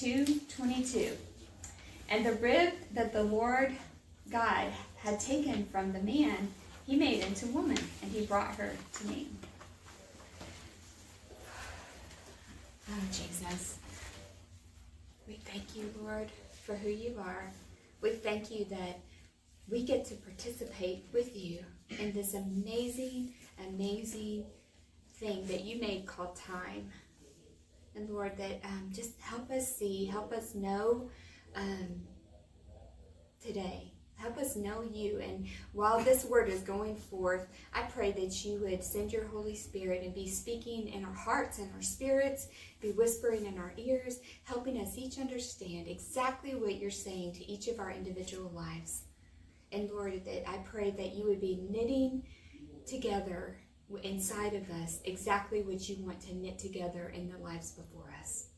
2:22. And the rib that the Lord God had taken from the man, he made into woman, and he brought her to me. Oh, Jesus. We thank you, Lord, for who you are. We thank you that we get to participate with you in this amazing, amazing thing that you made called time. And Lord, that just help us see, help us know today. Help us know you. And while this word is going forth, I pray that you would send your Holy Spirit and be speaking in our hearts and our spirits, be whispering in our ears, helping us each understand exactly what you're saying to each of our individual lives. And Lord, that I pray that you would be knitting together inside of us exactly what you want to knit together in the lives before us.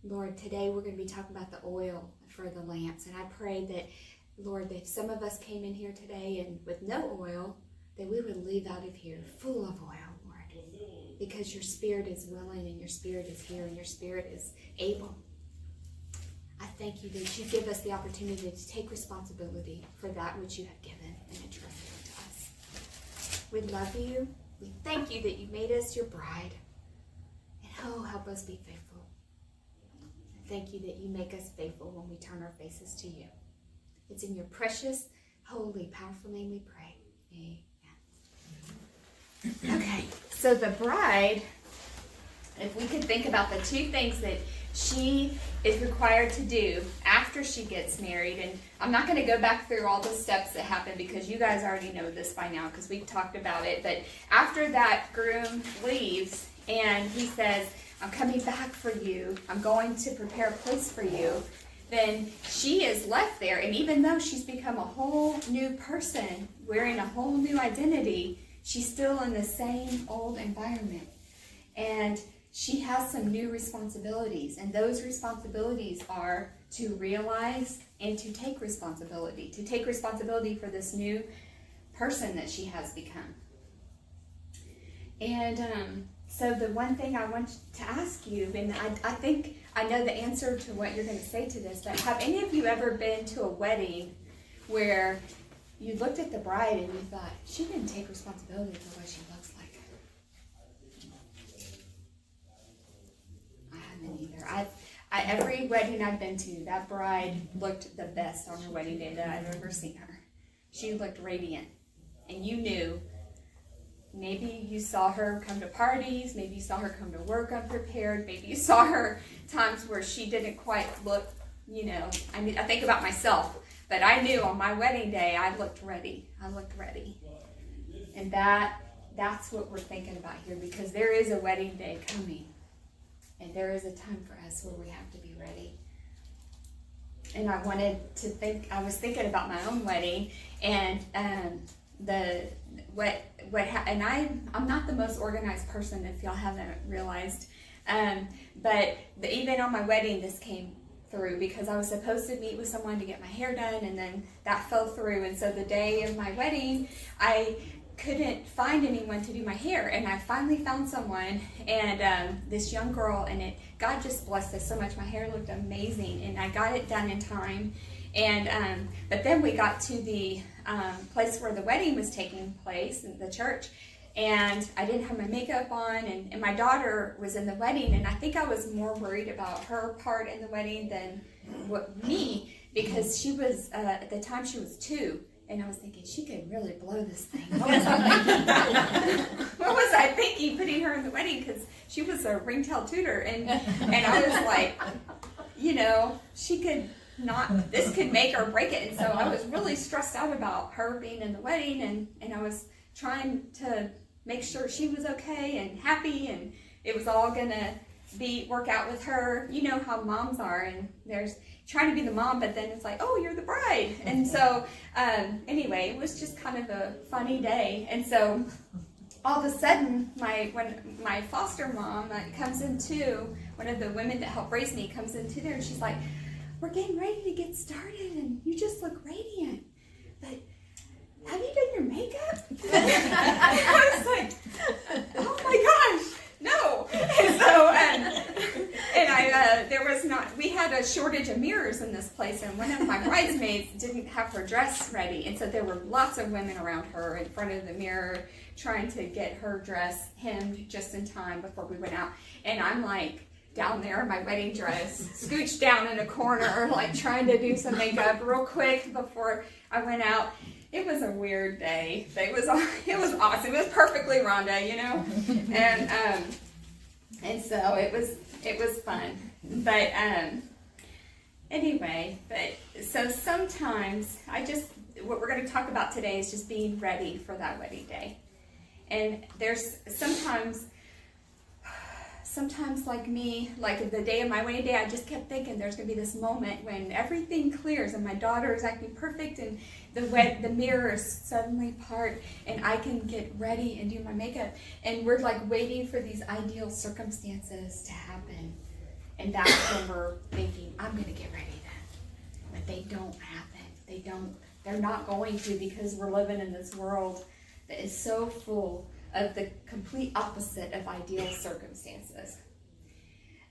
Lord, today we're going to be talking about the oil for the lamps. And I pray that, Lord, that if some of us came in here today and with no oil, that we would leave out of here full of oil, Lord. Because your spirit is willing and your spirit is here and your spirit is able. I thank you that you give us the opportunity to take responsibility for that which you have given and entrusted to us. We love you. We thank you that you made us your bride. And oh, help us be faithful. Thank you that you make us faithful when we turn our faces to you. It's in your precious, holy, powerful name we pray. Amen. Okay, so the bride, if we could think about the two things that she is required to do after she gets married, and I'm not going to go back through all the steps that happen because you guys already know this by now because we've talked about it, but after that groom leaves and he says, I'm coming back for you, I'm going to prepare a place for you, then she is left there, and even though she's become a whole new person, wearing a whole new identity, she's still in the same old environment. And she has some new responsibilities, and those responsibilities are to realize and to take responsibility for this new person that she has become. And so the one thing I want to ask you, and I think I know the answer to what you're going to say to this, but have any of you ever been to a wedding where you looked at the bride and you thought, she didn't take responsibility for what she looks like? I haven't either. Every wedding I've been to, that bride looked the best on her wedding day that I've ever seen her. She looked radiant. And you knew, maybe you saw her come to parties, maybe you saw her come to work unprepared, maybe you saw her times where she didn't quite look, I think about myself, but I knew on my wedding day I looked ready. And that's what we're thinking about here, because there is a wedding day coming, and there is a time for us where we have to be ready. And I was thinking about my own wedding, and I'm not the most organized person, if y'all haven't realized, but even on my wedding this came through, because I was supposed to meet with someone to get my hair done, and then that fell through, and so the day of my wedding I couldn't find anyone to do my hair, and I finally found someone, and this young girl, and God just blessed us so much. My hair looked amazing, and I got it done in time. And but then we got to the place where the wedding was taking place in the church, and I didn't have my makeup on, and my daughter was in the wedding, and I think I was more worried about her part in the wedding than me, because she was at the time she was 2, and I was thinking she could really blow this thing. What was I thinking putting her in the wedding, because she was a ringtail tutor, and I was like, she could not, this could make or break it. And so I was really stressed out about her being in the wedding, and I was trying to make sure she was okay and happy, and it was all gonna work out with her. You know how moms are, and there's trying to be the mom, but then it's like, oh, you're the bride. And so anyway, it was just kind of a funny day. And so all of a sudden, when my foster mom comes into, one of the women that helped raise me comes into there, and she's like, we're getting ready to get started, and you just look radiant, but have you done your makeup? I was like, oh my gosh, no. And so, and I, there was shortage of mirrors in this place, and one of my bridesmaids didn't have her dress ready, and so there were lots of women around her in front of the mirror trying to get her dress hemmed just in time before we went out. And I'm like down there in my wedding dress, scooched down in a corner, like trying to do some makeup real quick before I went out. It was a weird day. It was awesome. It was perfectly Rhonda, you know, and so it was fun. But anyway, so sometimes what we're going to talk about today is just being ready for that wedding day. And there's sometimes like me, like the day of my wedding day, I just kept thinking there's going to be this moment when everything clears and my daughter is acting perfect and the mirrors suddenly part and I can get ready and do my makeup. And we're like waiting for these ideal circumstances to happen. And that's when we're thinking, I'm going to get ready then. But they don't happen. They're not going to, because we're living in this world that is so full of the complete opposite of ideal circumstances.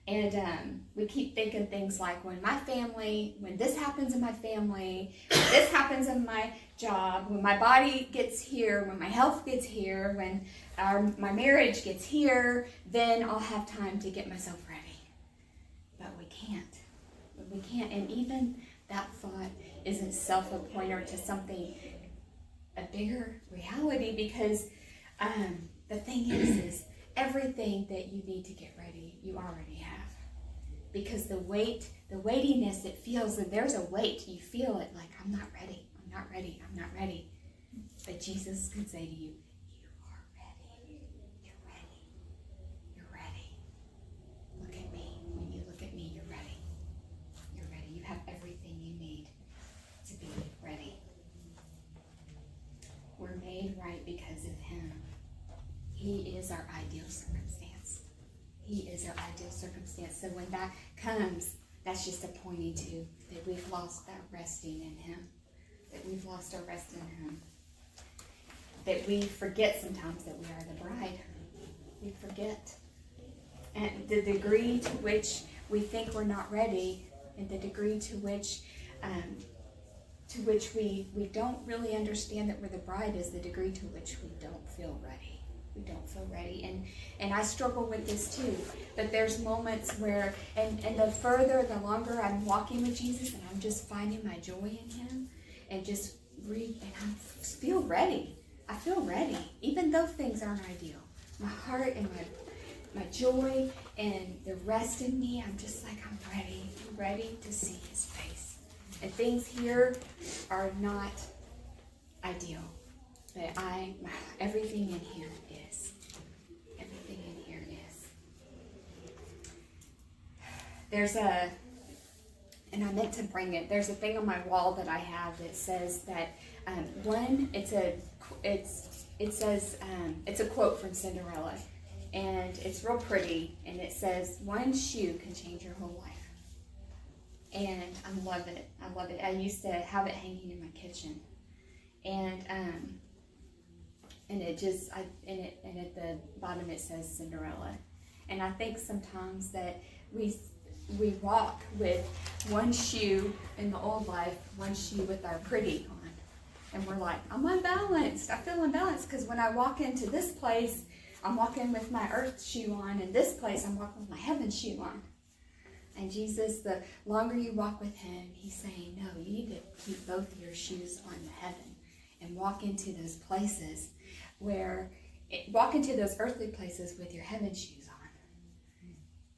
And we keep thinking things like, when this happens in my family, when this happens in my job, when my body gets here, when my health gets here, when my marriage gets here, then I'll have time to get myself ready. But we can't. And even that thought isn't a pointer to something, a bigger reality, because the thing is everything that you need to get ready, you already have. Because the weightiness, it feels that there's a weight. You feel it like, I'm not ready. But Jesus could say to you, you are ready. You're ready. Look at me. When you look at me, you're ready. You have everything you need to be ready. We're made right because of Him. He is our ideal circumstance. So when that comes, that's just a pointing to that we've lost that resting in Him. We've lost our rest in Him. That we forget sometimes that we are the bride. We forget. And the degree to which we think we're not ready, and the degree to which we don't really understand that we're the bride, is the degree to which we don't feel ready. And I struggle with this too. But there's moments where, and the longer I'm walking with Jesus, and I'm just finding my joy in Him, and just and I feel ready. I feel ready, even though things aren't ideal. My heart and my joy and the rest in me, I'm just like, I'm ready to see His face. And things here are not ideal, but everything in here is. Everything in here is. And I meant to bring it. There's a thing on my wall that I have that says that it's a quote from Cinderella, and it's real pretty, and it says, one shoe can change your whole life. And I love it. I used to have it hanging in my kitchen, and at the bottom it says Cinderella. And I think sometimes that we walk with one shoe in the old life, one shoe with our pretty on, and we're like, I'm unbalanced. I feel unbalanced because when I walk into this place, I'm walking with my earth shoe on, and this place I'm walking with my heaven shoe on. And Jesus, the longer you walk with Him, He's saying, no, you need to keep both of your shoes on the heaven and walk into those places walk into those earthly places with your heaven shoes on.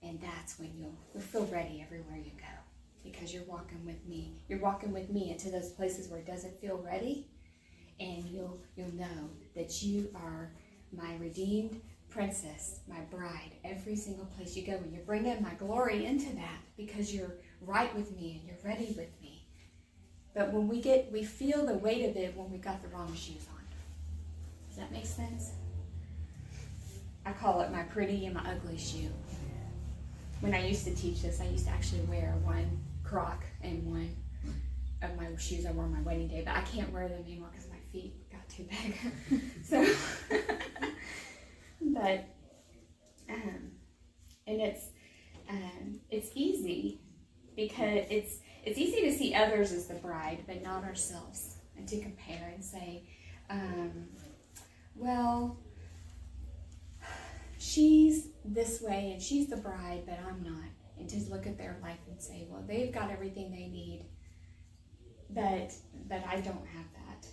And that's when you'll feel ready everywhere you go, because you're walking with me. You're walking with me into those places where it doesn't feel ready, and you'll know that you are my redeemed princess, my bride, every single place you go. And you're bringing my glory into that because you're right with me and you're ready with me. But when we feel the weight of it when we got the wrong shoes on. Does that make sense? I call it my pretty and my ugly shoe. When I used to teach this, I used to actually wear one Croc and one of my shoes I wore on my wedding day, but I can't wear them anymore because my feet got too big. So, but, and it's easy because it's easy to see others as the bride, but not ourselves, and to compare and say, well, she's this way and she's the bride, but I'm not. And to look at their life and say, well, they've got everything they need, but I don't have that.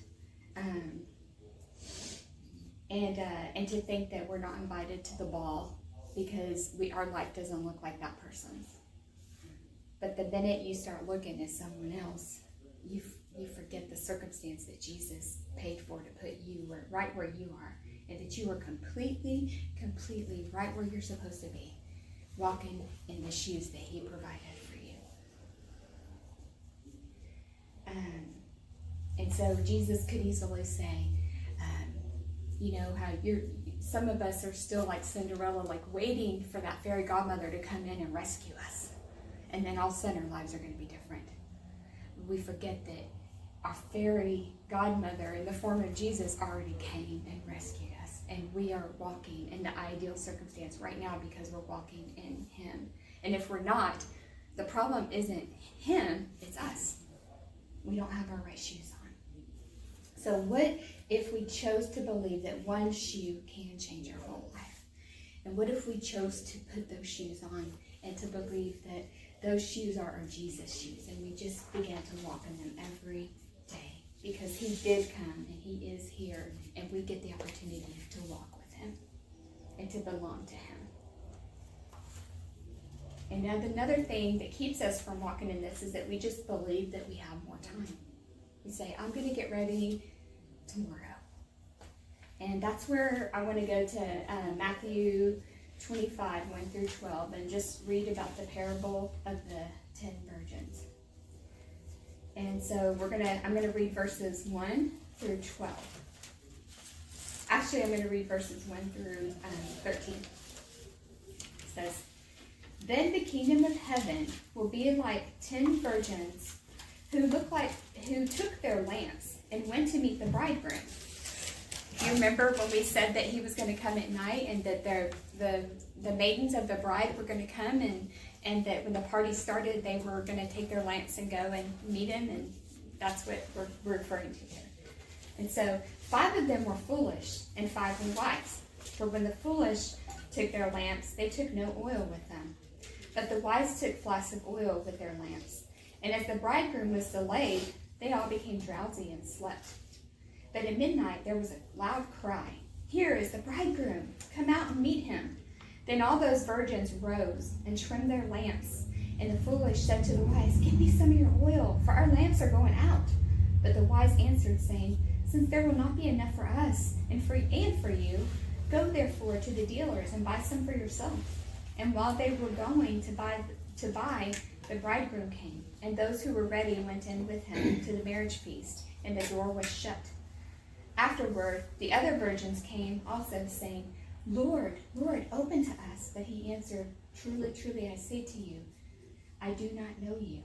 And to think that we're not invited to the ball because our life doesn't look like that person's. But the minute you start looking at someone else, you forget the circumstance that Jesus paid for to put you right where you are, and that you are completely right where you're supposed to be, walking in the shoes that he provided for you. And so Jesus could easily say, how some of us are still like Cinderella, like waiting for that fairy godmother to come in and rescue us. And then all of a sudden our lives are going to be different. We forget that our fairy godmother in the form of Jesus already came and rescued us. And we are walking in the ideal circumstance right now because we're walking in him. And if we're not, the problem isn't him, it's us. We don't have our right shoes on. So what if we chose to believe that one shoe can change our whole life? And what if we chose to put those shoes on and to believe that those shoes are our Jesus shoes, and we just began to walk in them every day because he did come and he is here, and we get the opportunity to walk with him and to belong to him. And now another thing that keeps us from walking in this is that we just believe that we have more time. We say, I'm going to get ready tomorrow. And that's where I want to go to Matthew 25, 1 through 12, and just read about the parable of the 10 virgins. And so I'm going to read verses 1 through 12. Actually, I'm going to read verses 1 through 13. It says, "Then the kingdom of heaven will be like 10 virgins who took their lamps and went to meet the bridegroom." Do you remember when we said that he was going to come at night, and that the maidens of the bride were going to come, and that when the party started, they were going to take their lamps and go and meet him? And that's what we're referring to here. And so 5 of them were foolish and 5 were wise. For when the foolish took their lamps, they took no oil with them. But the wise took flasks of oil with their lamps. And as the bridegroom was delayed, they all became drowsy and slept. But at midnight there was a loud cry, "Here is the bridegroom, come out and meet him." Then all those virgins rose and trimmed their lamps. And the foolish said to the wise, "Give me some of your oil, for our lamps are going out." But the wise answered, saying, "Since there will not be enough for us and for you, go therefore to the dealers and buy some for yourself." And while they were going to buy, the bridegroom came, and those who were ready went in with him to the marriage feast, and the door was shut. Afterward, the other virgins came also, saying, "Lord, Lord, open to us." But he answered, "Truly, truly, I say to you, I do not know you.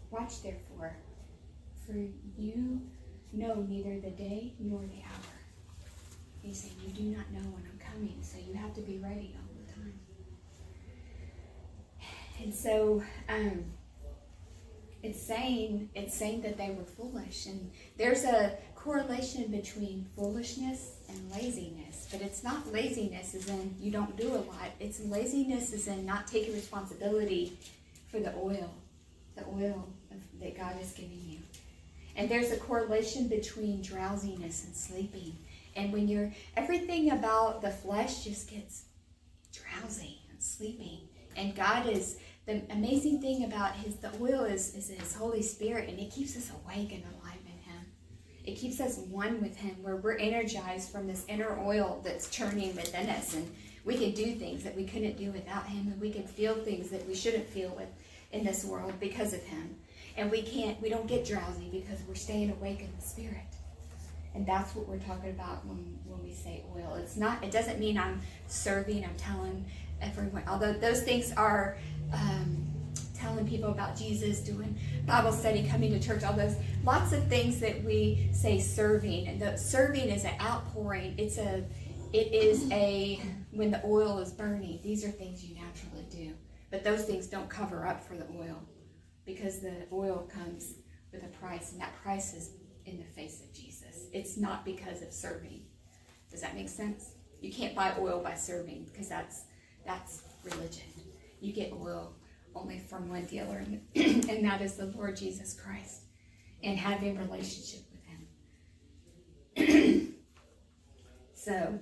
Watch therefore, for you know neither the day nor the hour." He's saying, you do not know when I'm coming, so you have to be ready all the time. And so, it's saying that they were foolish, and there's a correlation between foolishness and laziness. But it's not laziness as in you don't do a lot. It's laziness as in not taking responsibility for the oil that God is giving you. And there's a correlation between drowsiness and sleeping. And when everything about the flesh just gets drowsy and sleeping. And God is, the amazing thing about the oil is his Holy Spirit, and it keeps us awake and alive in him. It keeps us one with him, where we're energized from this inner oil that's churning within us, and we can do things that we couldn't do without him, and we can feel things that we shouldn't feel in this world because of him. And we don't get drowsy because we're staying awake in the Spirit. And that's what we're talking about when we say oil. It doesn't mean I'm serving, I'm telling everyone, although those things are telling people about Jesus, doing Bible study, coming to church, all those, lots of things that we say serving. And the serving is an outpouring. It is when the oil is burning. These are things you naturally do. But those things don't cover up for the oil. because the oil comes with a price, and that price is in the face of Jesus. It's not because of serving. Does that make sense? You can't buy oil by serving, because that's religion. You get oil only from one dealer, and that is the Lord Jesus Christ, and having a relationship with him. So,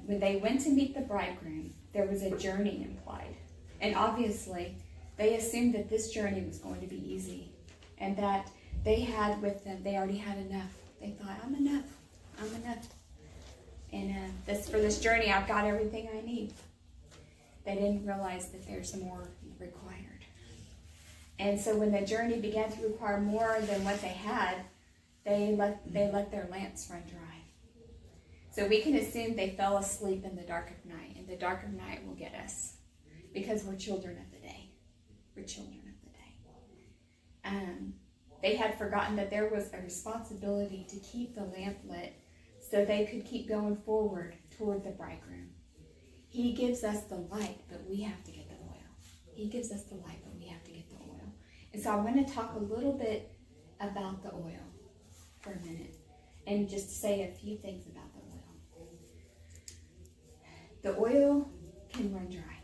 when they went to meet the bridegroom, there was a journey implied. And obviously, they assumed that this journey was going to be easy, and that they had with them, they already had enough. They thought, I'm enough. And for this journey, I've got everything I need. They didn't realize that there's more required. And so when the journey began to require more than what they had, they let their lamps run dry. So we can assume they fell asleep in the dark of night, and the dark of night will get us, because we're children of the day. We're children of the day. They had forgotten that there was a responsibility to keep the lamp lit so they could keep going forward toward the bridegroom. He gives us the light, but we have to get the oil. He gives us the light, but we have to get the oil. And so I want to talk a little bit about the oil for a minute, and just say a few things about the oil. The oil can run dry.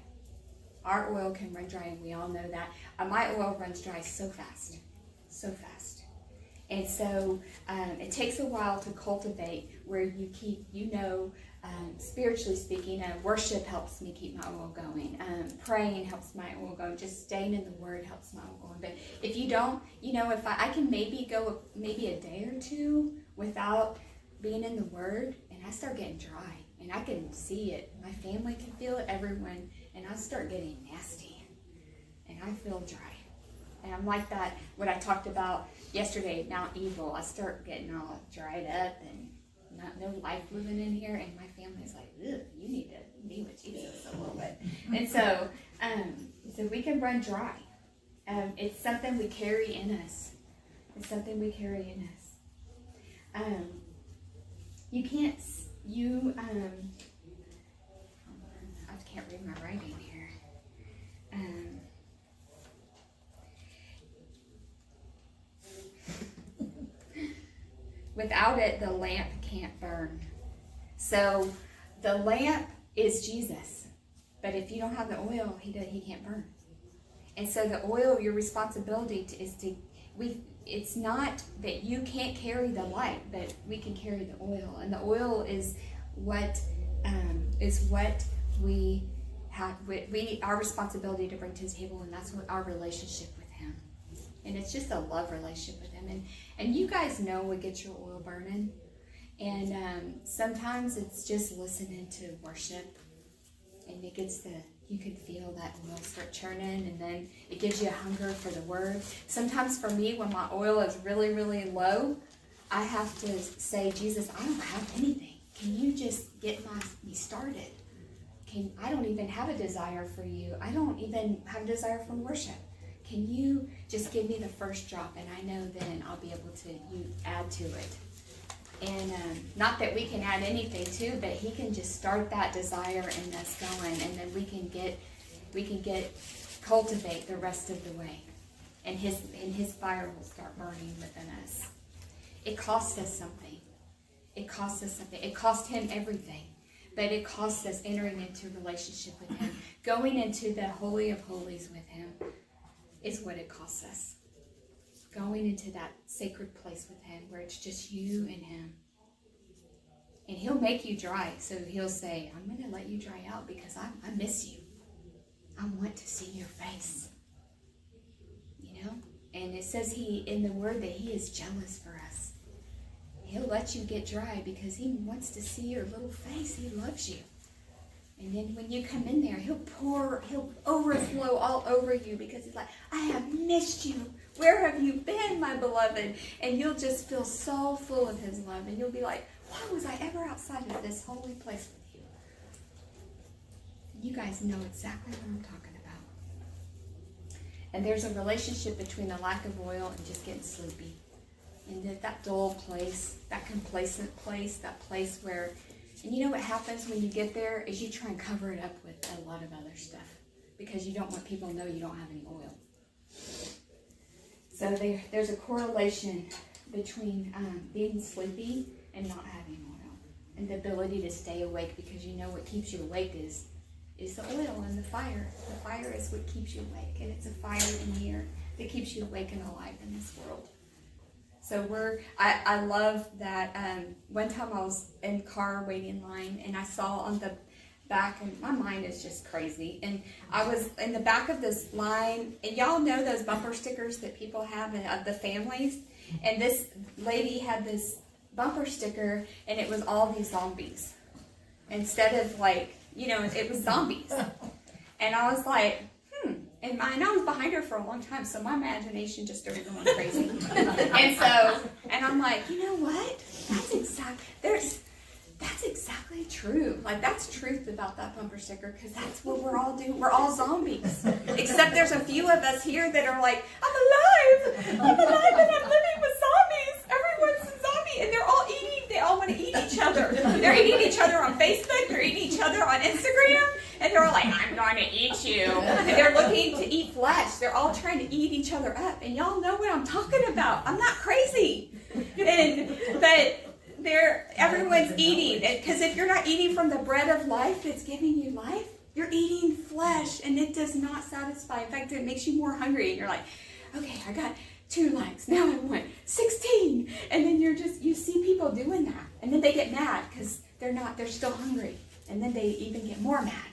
Our oil can run dry, and we all know that. My oil runs dry so fast. And so it takes a while to cultivate where you keep, spiritually speaking, worship helps me keep my oil going. Praying helps my oil going. Just staying in the Word helps my oil going. But if you don't, if I can maybe go a day or two without being in the Word, and I start getting dry. And I can see it. My family can feel it, everyone. And I start getting nasty. And I feel dry. And I'm like that, what I talked about yesterday, Mount Evil. I start getting all dried up and no life living in here. And my family's like, ugh, you need to be with Jesus a little bit. And so we can run dry. It's something we carry in us. I can't read my writing here. Without it, the lamp can't burn. So the lamp is Jesus. But if you don't have the oil, he can't burn. And so the oil, your responsibility it's not that you can't carry the light, but we can carry the oil. And the oil is what we have, our responsibility to bring to the table, and that's what our relationship with him. And it's just a love relationship with him. And you guys know what gets your oil burning. And sometimes it's just listening to worship, and you can feel that oil start churning, and then it gives you a hunger for the Word. Sometimes for me, when my oil is really, really low, I have to say, Jesus, I don't have anything. Can you just get me started? I don't even have a desire for you. I don't even have a desire for worship. Can you just give me the first drop, and I know then I'll be able to add to it. And not that we can add anything to, but he can just start that desire in us going, and then we can cultivate the rest of the way. And his fire will start burning within us. It costs us something. It cost him everything. But it costs us entering into a relationship with him. Going into the Holy of Holies with him is what it costs us. Going into that sacred place with him where it's just you and him. And he'll make you dry. So he'll say, I'm going to let you dry out because I miss you. I want to see your face. And it says in the Word that he is jealous for us. He'll let you get dry because he wants to see your little face. He loves you. And then when you come in there, he'll overflow all over you because he's like, I have missed you. Where have you been, my beloved? And you'll just feel so full of his love. And you'll be like, why was I ever outside of this holy place with you? You guys know exactly what I'm talking about. And there's a relationship between the lack of oil and just getting sleepy. And that dull place, that complacent place, that place where, and you know what happens when you get there is you try and cover it up with a lot of other stuff because you don't want people to know you don't have any oil. So there's a correlation between being sleepy and not having oil, and the ability to stay awake, because you know what keeps you awake is the oil and the fire. The fire is what keeps you awake, and it's a fire in here that keeps you awake and alive in this world. So I love that. One time I was in car waiting in line, and I saw on the back, and my mind is just crazy, and I was in the back of this line, and y'all know those bumper stickers that people have of the families, and this lady had this bumper sticker, and it was all these zombies instead of it was zombies. And I was like, and I was behind her for a long time, so my imagination just started going crazy. and I'm like, you know what? That's exactly true. Like, that's truth about that bumper sticker, because that's what we're all doing. We're all zombies. Except there's a few of us here that are like, I'm alive, and I'm living with zombies. Everyone's a zombie, and they're all eating. They all want to eat each other. They're eating each other on Facebook. They're eating each other on Instagram. And they're all like, I'm going to eat you. And they're looking to eat flesh. They're all trying to eat each other up. And y'all know what I'm talking about. I'm not crazy. But everyone's eating. Because if you're not eating from the bread of life that's giving you life, you're eating flesh, and it does not satisfy. In fact, it makes you more hungry. And you're like, okay, I got 2 likes. Now I want 16. And then you see people doing that. And then they get mad because they're still hungry. And then they even get more mad.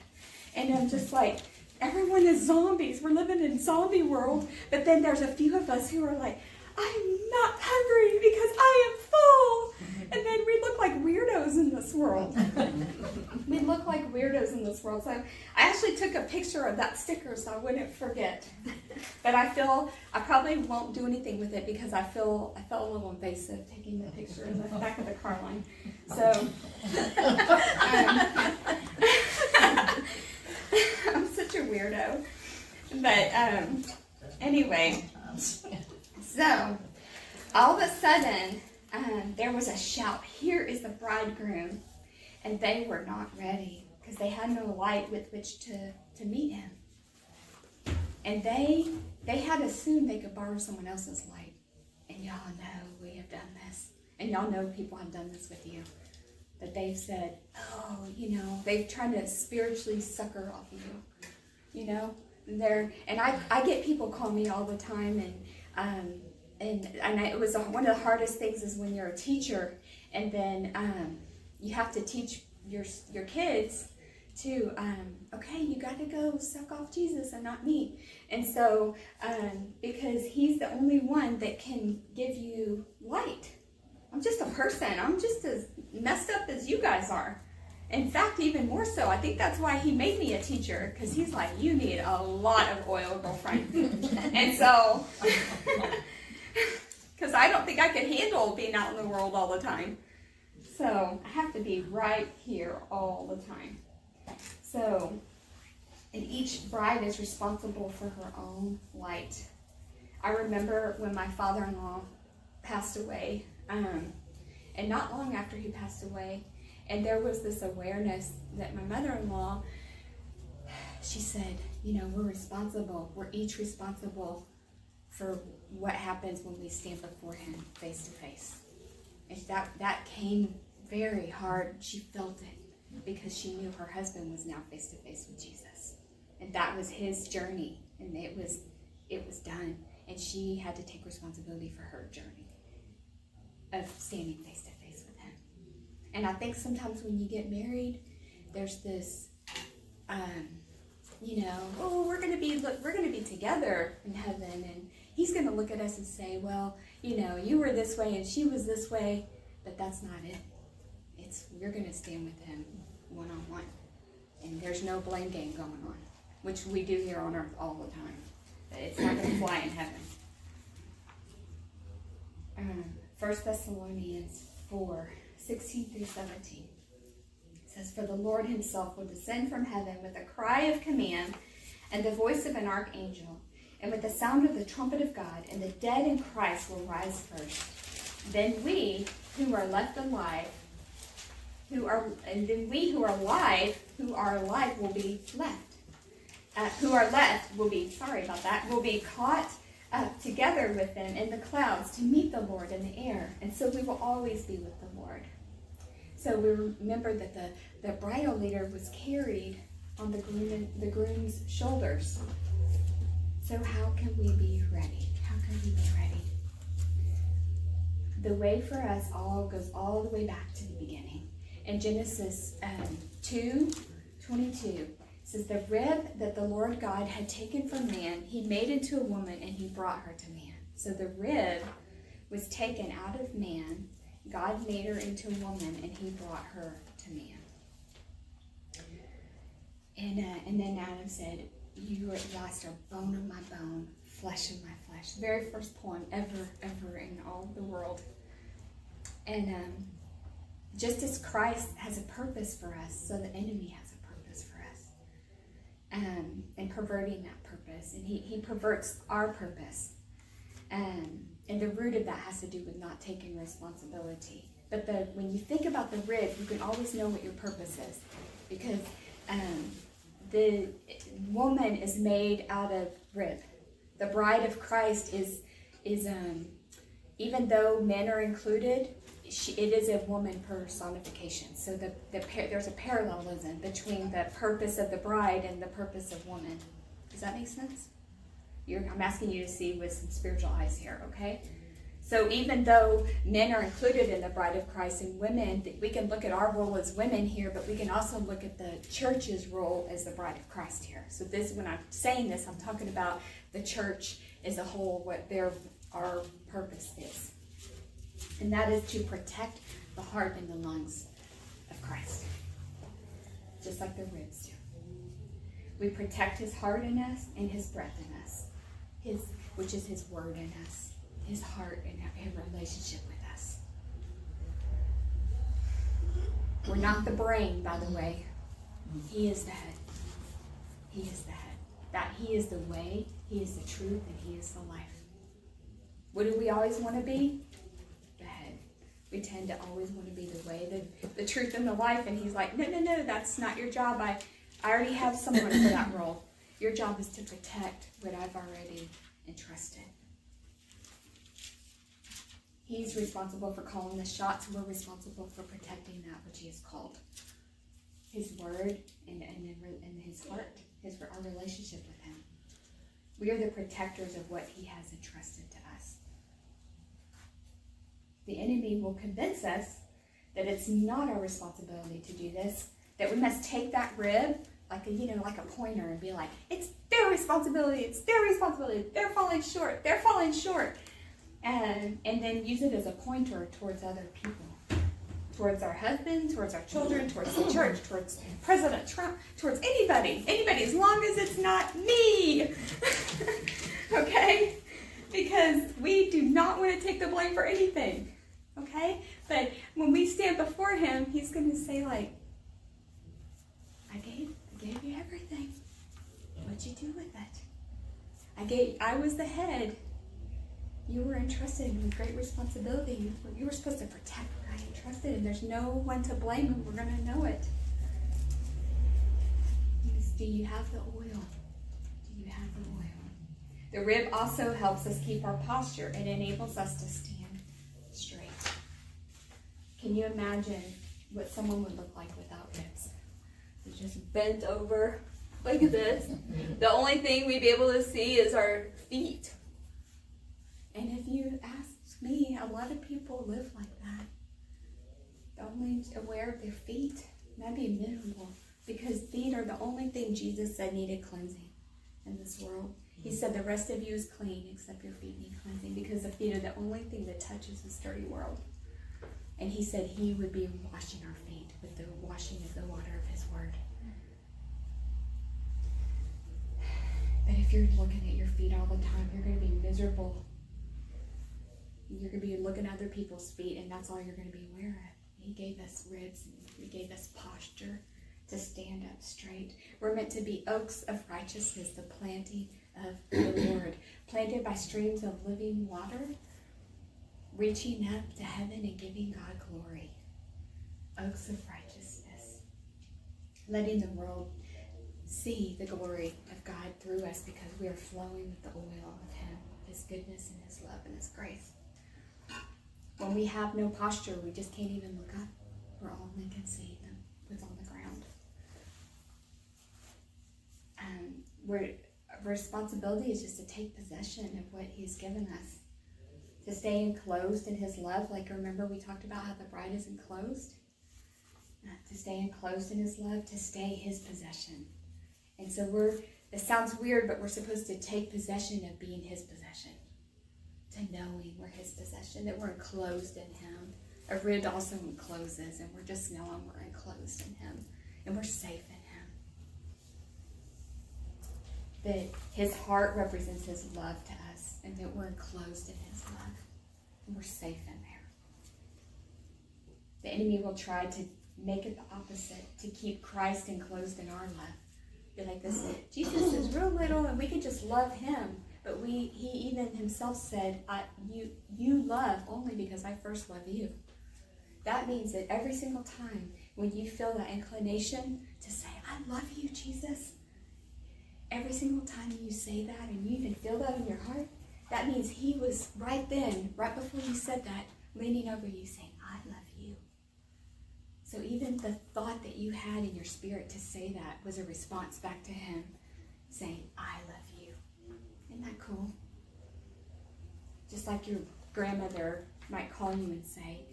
And I'm just like, everyone is zombies. We're living in zombie world. But then there's a few of us who are like, I'm not hungry because I am full. And then we look like weirdos in this world. We look like weirdos in this world. So I actually took a picture of that sticker so I wouldn't forget. But I probably won't do anything with it because I felt a little invasive taking the picture in the back of the car line. So I'm such a weirdo. But anyway, so all of a sudden, there was a shout, here is the bridegroom. And they were not ready because they had no light with which to meet him. And they had assumed they could borrow someone else's light. And y'all know we have done this. And y'all know people have done this with you. That they've said, they've tried to spiritually sucker off of you. And I get people call me all the time, and it was one of the hardest things is when you're a teacher, and then you have to teach your kids to, okay, you got to go suck off Jesus and not me. And so, because he's the only one that can give you light. I'm just a person. I'm just as messed up as you guys are. In fact, even more so. I think that's why he made me a teacher, because he's like, you need a lot of oil, girlfriend. And so, because I don't think I could handle being out in the world all the time. So I have to be right here all the time. So, and each bride is responsible for her own light. I remember when my father-in-law passed away, and not long after he passed away, and there was this awareness that my mother-in-law, she said, we're responsible. We're each responsible for what happens when we stand before him face to face. And that came very hard. She felt it because she knew her husband was now face to face with Jesus. And that was his journey, and it was done. And she had to take responsibility for her journey of standing face to face with him. And I think sometimes when you get married, there's this, we're going to be together in heaven, and he's going to look at us and say, well, you were this way and she was this way, but that's not it. We're going to stand with him one-on-one, and there's no blame game going on, which we do here on earth all the time. But it's not going to fly in heaven. 1 Thessalonians 4:16-17 says, for the Lord himself will descend from heaven with a cry of command and the voice of an archangel, and with the sound of the trumpet of God, and the dead in Christ will rise first. Then we who are alive will be left. who are left will be caught together with them in the clouds to meet the Lord in the air. And so we will always be with the Lord. So we remember that the bridal leader was carried on the groom's shoulders. So how can we be ready? How can we be ready? The way for us goes all the way back to the beginning. In Genesis 2:22, it says, the rib that the Lord God had taken from man, he made into a woman, and he brought her to man. So the rib was taken out of man. God made her into a woman, and he brought her to man. And then Adam said, you are at last a bone of my bone, flesh of my flesh. The very first poem ever in all the world. And just as Christ has a purpose for us, so the enemy has a purpose for us. And perverting that purpose. And he perverts our purpose. And the root of that has to do with not taking responsibility. But when you think about the rib, you can always know what your purpose is. Because the woman is made out of rib. The bride of Christ is even though men are included, it is a woman personification. So there's a parallelism between the purpose of the bride and the purpose of woman. Does that make sense? I'm asking you to see with some spiritual eyes here, okay? So even though men are included in the bride of Christ and women, we can look at our role as women here, but we can also look at the church's role as the bride of Christ here. So when I'm saying this, I'm talking about the church as a whole, what our purpose is. And that is to protect the heart and the lungs of Christ. Just like the ribs do. We protect his heart in us and his breath in us. Which is his word in us. His heart and his relationship with us. We're not the brain, by the way. He is the head. He is the head. That he is the way, he is the truth, and he is the life. What do we always want to be? The head. We tend to always want to be the way, the truth, and the life. And he's like, no, that's not your job. I already have someone for that role. Your job is to protect what I've already entrusted. He's responsible for calling the shots. We're responsible for protecting that which he has called. His word and his heart, our relationship with him. We are the protectors of what he has entrusted to us. The enemy will convince us that it's not our responsibility to do this, that we must take that rib like a pointer and be like, it's their responsibility, they're falling short, and then use it as a pointer towards other people, towards our husband, towards our children, towards the church, towards President Trump, towards anybody, as long as it's not me. Okay? Because we do not want to take the blame for anything. Okay? But when we stand before him, he's going to say, like, I gave you everything. What'd you do with it? I was the head. You were entrusted with great responsibility. You were supposed to protect what I entrusted, and there's no one to blame, and we're going to know it. Do you have the oil? Do you have the oil? The rib also helps us keep our posture. It enables us to stand straight. Can you imagine what someone would look like without ribs? They're just bent over like this. The only thing we'd be able to see is our feet. And if you ask me, a lot of people live like that. Only aware of their feet. That'd be miserable. Because feet are the only thing Jesus said needed cleansing in this world. He said the rest of you is clean except your feet need cleansing, because the feet are the only thing that touches this dirty world. And he said he would be washing our feet with the washing of the water of his word. But if you're looking at your feet all the time, you're going to be miserable. You're going to be looking at other people's feet, and that's all you're going to be aware of. He gave us ribs, and he gave us posture to stand up straight. We're meant to be oaks of righteousness, the planting of the Lord, planted by streams of living water, reaching up to heaven and giving God glory. Oaks of righteousness, letting the world see the glory of God through us because we are flowing with the oil of Him, His goodness and His love and His grace. When we have no posture, we just can't even look up. We're only can see what's on the ground. Responsibility is just to take possession of what He's given us. To stay enclosed in His love. Like, remember we talked about how the bride is enclosed? To stay enclosed in His love, to stay His possession. And so it sounds weird, but we're supposed to take possession of being His possession. To knowing we're His possession, that we're enclosed in Him. A rib also encloses, and we're just knowing we're enclosed in Him. And we're safe in Him. That His heart represents His love to us, and that we're enclosed in His love, and we're safe in there. The enemy will try to make it the opposite, to keep Christ enclosed in our love. Be like this, Jesus is real little, and we can just love Him, but He even Himself said, you love only because I first love you. That means that every single time when you feel that inclination to say, I love you, Jesus, every single time you say that and you even feel that in your heart, that means He was right then, right before you said that, leaning over you saying, I love you. So even the thought that you had in your spirit to say that was a response back to Him saying, I love you. Isn't that cool? Just like your grandmother might call you and say,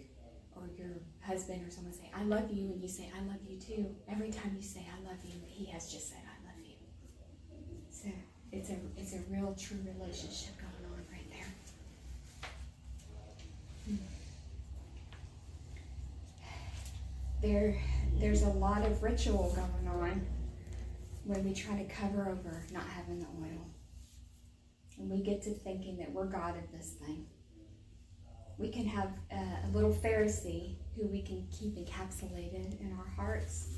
or your husband or someone say, I love you, and you say, I love you too. Every time you say, I love you, He has just said, I love you. So it's a real, true relationship going on right there. There's a lot of ritual going on when we try to cover over not having the oil. And we get to thinking that we're God of this thing. We can have a little Pharisee who we can keep encapsulated in our hearts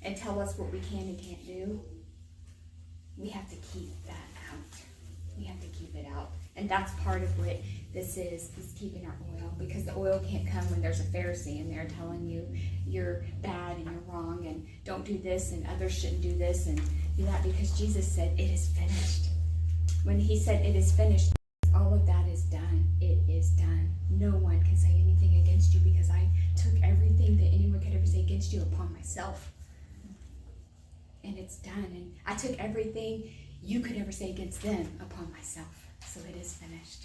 and tell us what we can and can't do. We have to keep that out. We have to keep it out. And that's part of what this is keeping our oil. Because the oil can't come when there's a Pharisee and they're telling you you're bad and you're wrong and don't do this and others shouldn't do this and do that. Because Jesus said, it is finished. When He said it is finished, all of that is done. It is done. No one can say anything against you because I took everything that anyone could ever say against you upon myself. And it's done. And I took everything you could ever say against them upon myself. So it is finished.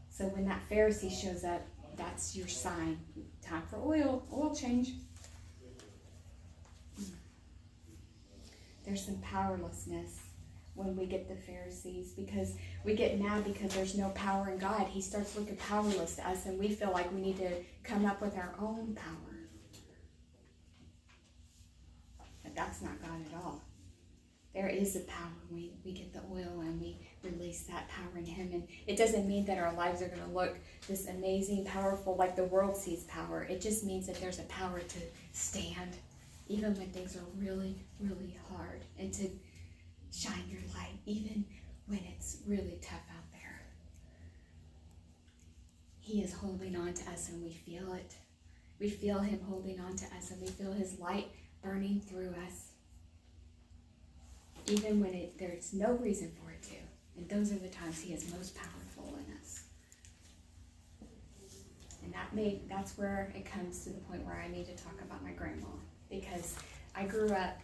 So when that Pharisee shows up, that's your sign. Time for oil change. There's some powerlessness when we get the Pharisees, because we get mad because there's no power in God. He starts looking powerless to us, and we feel like we need to come up with our own power. But that's not God at all. There is a power when we get the oil and we release that power in Him. And it doesn't mean that our lives are going to look this amazing, powerful, like the world sees power. It just means that there's a power to stand, even when things are really, really hard, and to shine your light, even when it's really tough out there. He is holding on to us, and we feel it. We feel Him holding on to us, and we feel His light burning through us, even when there's no reason for it to. And those are the times He is most powerful in us. And that's where it comes to the point where I need to talk about my grandma, because I grew up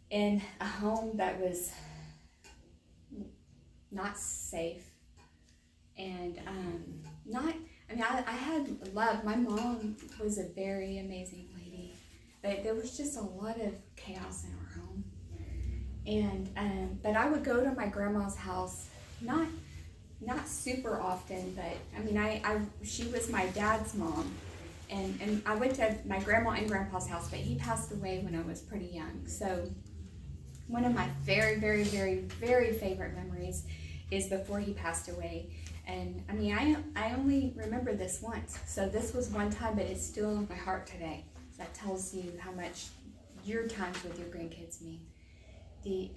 in a home that was not safe, and I had love. My mom was a very amazing lady, but there was just a lot of chaos in our home. And but I would go to my grandma's house, not super often, but she was my dad's mom, and I went to my grandma and grandpa's house, but he passed away when I was pretty young. So one of my very, very, very, very favorite memories is before he passed away. And I only remember this once. So this was one time, but it's still in my heart today. So that tells you how much your times with your grandkids mean. Being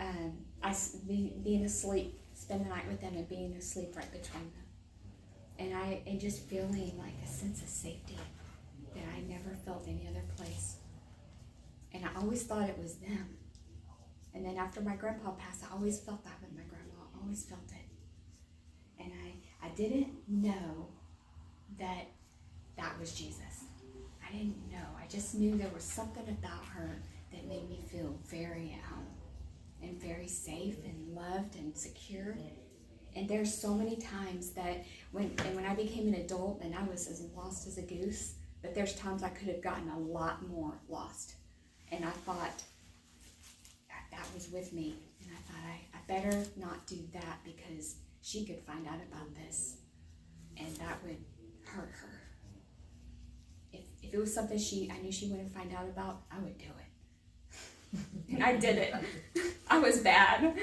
asleep, spend the night with them and being asleep right between them. And just feeling like a sense of safety that I never felt any other place. And I always thought it was them. And then after my grandpa passed, I always felt that with my grandma. I always felt it. And I didn't know that was Jesus. I didn't know. I just knew there was something about her that made me feel very at home and very safe and loved and secure. And there's so many times that when I became an adult and I was as lost as a goose, but there's times I could have gotten a lot more lost. And I thought that was with me. And I thought I better not do that because she could find out about this and that would hurt her. If it was something I knew she wouldn't find out about, I would do it. And I did it. I was bad.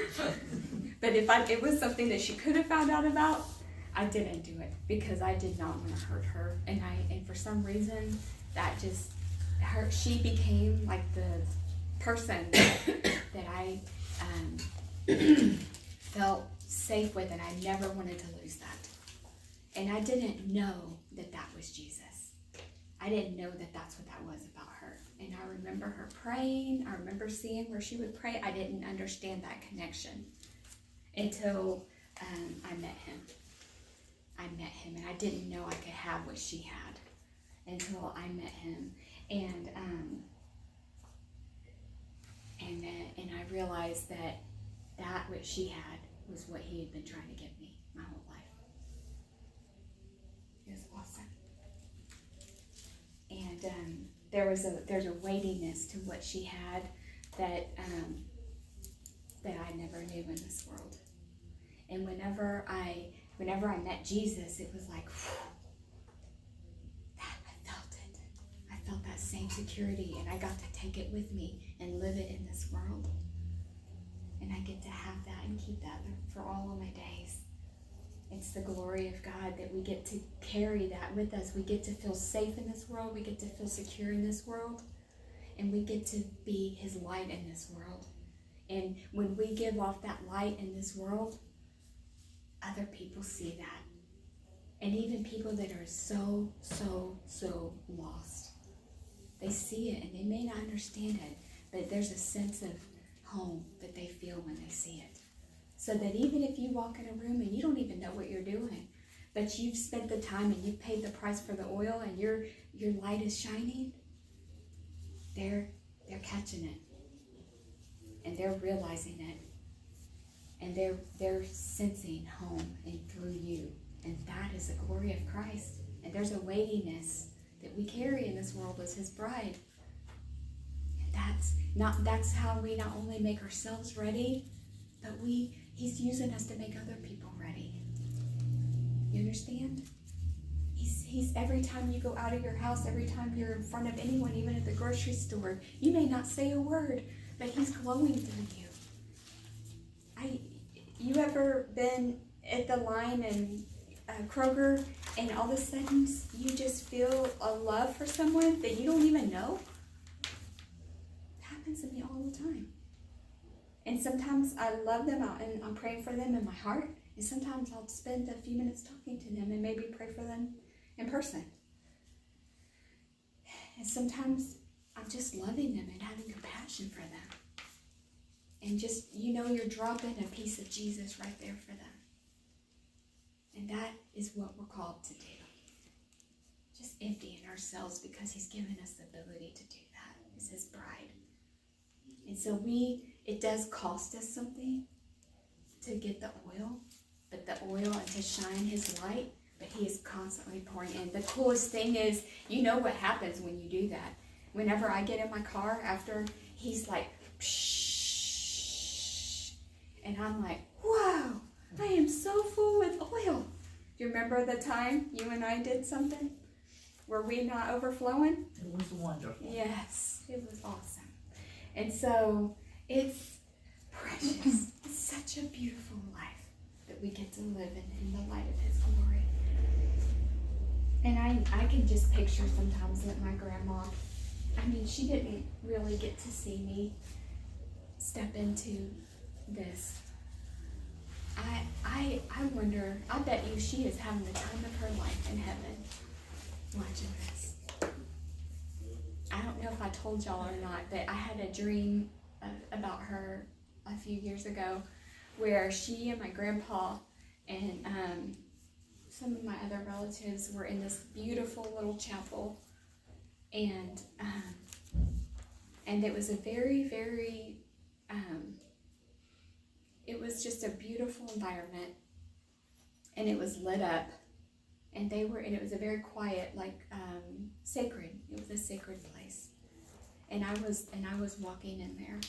But if it was something that she could have found out about, I didn't do it because I did not want to hurt her. And for some reason, that just she became like the person that I felt safe with, and I never wanted to lose that. And I didn't know that was Jesus. I didn't know that that's what that was about her. And I remember her praying. I remember seeing where she would pray. I didn't understand that connection until I met him. And I didn't know I could have what she had until I met him. And I realized that what she had was what he had been trying to give me my whole life. It was awesome. And there's a weightiness to what she had that I never knew in this world. And whenever I met Jesus, it was like, whew, I felt it. I felt that same security, and I got to take it with me and live it in this world. And I get to have that and keep that for all of my days. It's the glory of God that we get to carry that with us. We get to feel safe in this world. We get to feel secure in this world. And we get to be his light in this world. And when we give off that light in this world, other people see that. And even people that are so lost. They see it and they may not understand it, but there's a sense of home that they feel when they see it. So that even if you walk in a room and you don't even know what you're doing, but you've spent the time and you've paid the price for the oil and your light is shining, they're catching it. And they're realizing it. And they're sensing home and through you. And that is the glory of Christ. And there's a weightiness that we carry in this world as his bride. And that's how we not only make ourselves ready, but he's using us to make other people ready. You understand? He's every time you go out of your house, every time you're in front of anyone, even at the grocery store, you may not say a word, but he's glowing through you. You ever been at the line in Kroger and all of a sudden you just feel a love for someone that you don't even know? It happens to me all the time. And sometimes I love them out and I'm praying for them in my heart. And sometimes I'll spend a few minutes talking to them and maybe pray for them in person. And sometimes I'm just loving them and having compassion for them. And just, you're dropping a piece of Jesus right there for them. And that is what we're called to do. Just emptying ourselves because he's given us the ability to do that as his bride. And so it does cost us something to get the oil, but the oil and to shine his light, but he is constantly pouring in. The coolest thing is, what happens when you do that. Whenever I get in my car after, he's like, pshh. And I'm like, wow, I am so full with oil. Do you remember the time you and I did something? Were we not overflowing? It was wonderful. Yes, it was awesome. And so it's precious. It's such a beautiful life that we get to live in the light of his glory. And I can just picture sometimes that my grandma, she didn't really get to see me step into this. I wonder, I bet you she is having the time of her life in heaven watching this. I don't know if I told y'all or not, but I had a dream about her a few years ago where she and my grandpa and some of my other relatives were in this beautiful little chapel, and it was a very, very, it was just a beautiful environment, and it was lit up, and it was a very quiet, like, sacred, it was a sacred place, and I was walking in there,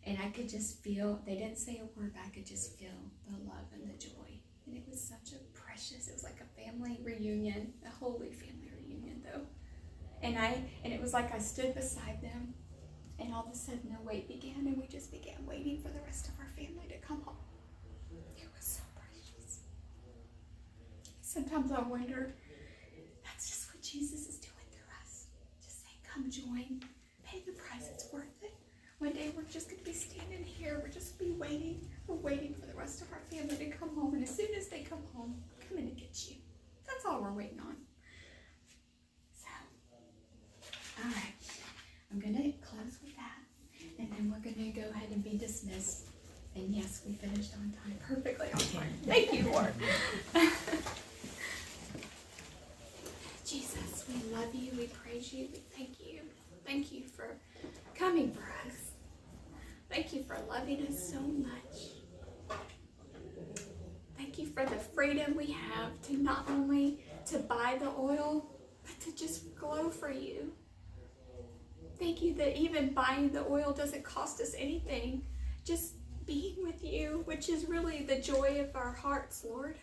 and I could just feel, they didn't say a word, but I could just feel the love and the joy, and it was such a precious, it was like a family reunion, a holy family reunion though, and it was like I stood beside them, and all of a sudden the wait began, and we just began waiting for the rest of our family to come home. It was so precious. Sometimes I wonder, that's just what Jesus is doing through us. Just saying, come join, pay the price, it's worth it. One day we're just going to be standing here, we're just going to be waiting. We're waiting for the rest of our family to come home, and as soon as they come home, I'm coming to get you. That's all we're waiting on. So, all right. I'm going to close with that, and then we're going to go ahead and be dismissed. And yes, we finished on time, perfectly on time. Thank you, Lord. Jesus, we love you, we praise you, we thank you. Thank you for coming for us. Thank you for loving us so much. Thank you for the freedom we have to not only to buy the oil, but to just glow for you. Thank you that even buying the oil doesn't cost us anything. Just being with you, which is really the joy of our hearts, Lord.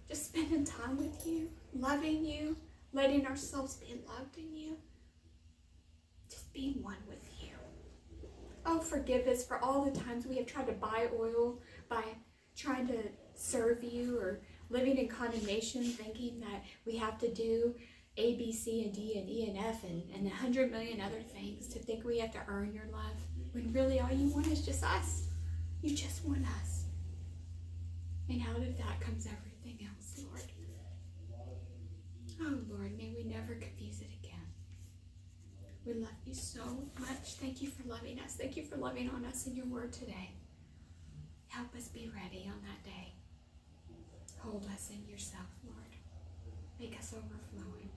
Just spending time with you, loving you, letting ourselves be loved in you. Just being one with you. Oh, forgive us for all the times we have tried to buy oil by trying to serve you or living in condemnation, thinking that we have to do A, B, C, and D, and E, and F, and 100 million other things to think we have to earn your love, when really all you want is just us. You just want us. And out of that comes everything else, Lord. Oh, Lord, may we never confuse it again. We love you so much. Thank you for loving us. Thank you for loving on us in your word today. Help us be ready on that day. Hold us in yourself, Lord. Make us overflowing.